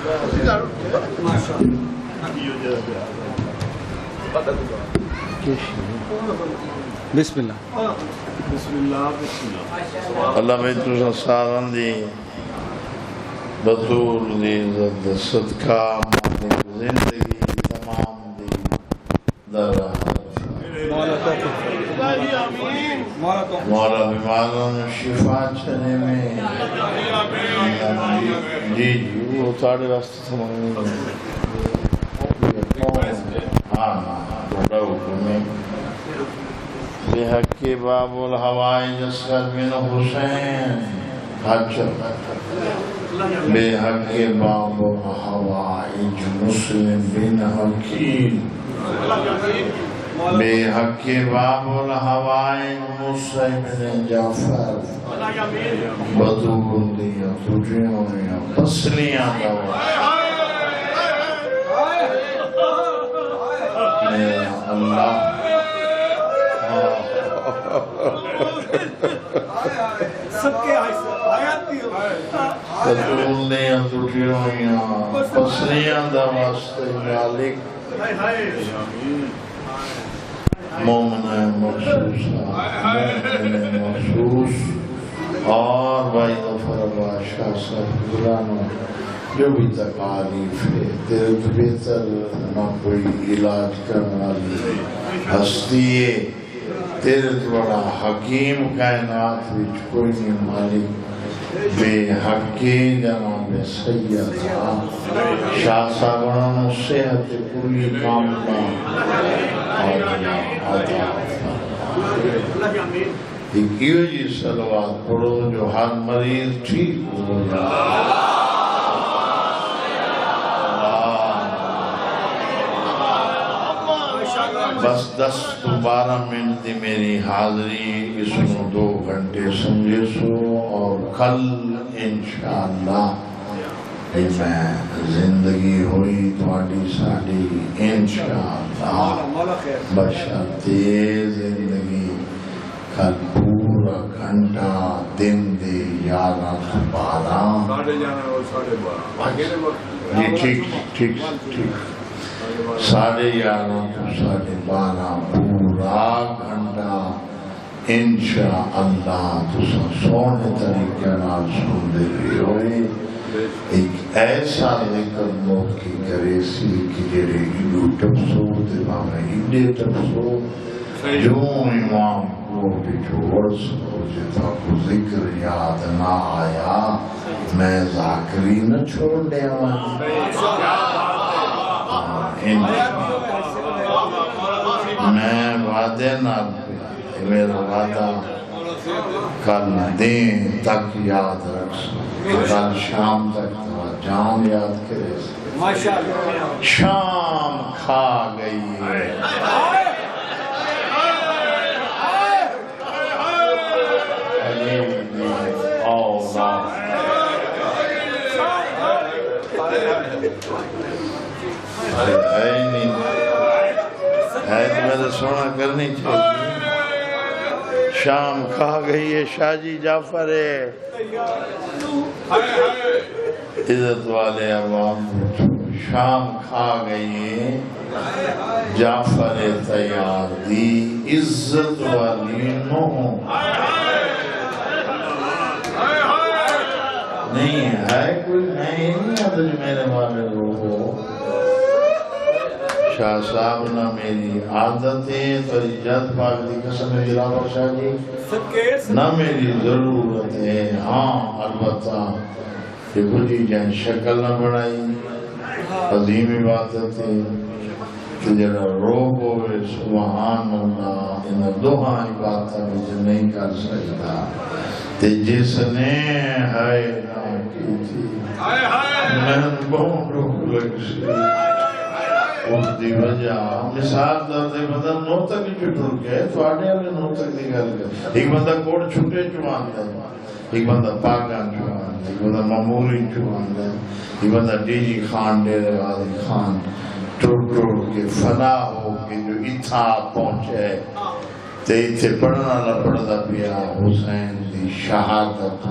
بسم اللہ اللہ میں تجھے سارن دی بطول دی عزت صدقہ مالک زندگی تمام دی درہ مولا بیماروں میں شفا چنے میں جی وہ تھوڑے راستے سمجھنے ہاں بڑا حکم ہے بے حق کے باب الحوائج اسکر من حسین حجر بے حق کے باب الحوائج مسلم بن حکیم بے حق کے باب الحوائج مسلم بن جعفر بدول دیا تجھیوں یا پسلیاں دوا میرا اللہ سب کے آیات بھی بدول دیا تجھیوں یا پسلیاں دوا مالک مومن مخصوص مومن مخصوص اور بھائی ظفر عباس شاہ صاحب گلانوں جو بھی تکالیف ہے تیرے تو بہتر نہ کوئی علاج کرنے والی ہستی ہے تیرے تو بڑا حکیم کائنات وچ کوئی نہیں مالک بے حقی جناب سید شاہ صاحبانوں صحت پوری کاملہ ایک یہ جی صلوات پڑھو جو ہر مریض ٹھیک ہو جائے بس 10-12 منٹ دی میری حاضری اس میں 2 گھنٹے سمجھے سو اور کل انشاءاللہ میں زندگی ہوئی تھوڑی ساڑی انشاءاللہ بشرطِ زندگی کل پورا گھنٹہ دن دے 11-12 جی ٹھیک 11:30 to 12:30 پورا گھنٹہ انشاءاللہ تسا سونے طریقے نال سن دے رہے ہوئے ایک ایسا ذکر موت کی کرے سی کہ جڑے ایڈو ٹپسو دے باہر ایڈے ٹپسو جو امام کو بچوڑ سکو جتا کو ذکر یاد نہ آیا میں ذاکری نہ چھوڑ دے میں وعدے نہ میرا وعدہ کل دین تک یاد رکھ کل شام تک جام یاد کرے شام کھا گئی ہے ہے تو میں نے سونا کرنی چاہیے شام کھا گئی ہے شاہ جی جعفر ہے عزت والے عوام شام کھا گئی ہے جعفر تیار دی عزت والی نوح نہیں ہے کوئی نہیں آتا جو میرے والے لوگ شاہ صاحب نہ میری عادت ہے تو جد پاک دی قسم جلال شاہ جی نہ میری ضرورت ہے ہاں البتہ کہ بڑی جان شکل نہ بڑھائی عظیم عبادت ہے کہ جڑا روب ہوئے سبحان اللہ ان دوہاں عبادت میں نہیں کر سکتا تے جس نے ہائے نہ کی تھی میں بہت روک لگ سی اس دی وجہ مثال درد بدن نوتک چھٹر کے تو آنے والے نوتک دی گل کر ایک بندہ کوڑ چھٹے چوان دے ایک بندہ پاکان چوان دے ایک بندہ معمولی چوان دے ایک بندہ ڈی جی خان ڈیرے غازی خان ٹوڑ کے فنا ہو کے جو اتھا پہنچے تے اتھے پڑھنا لپڑ دا پیا حسین دی شہادت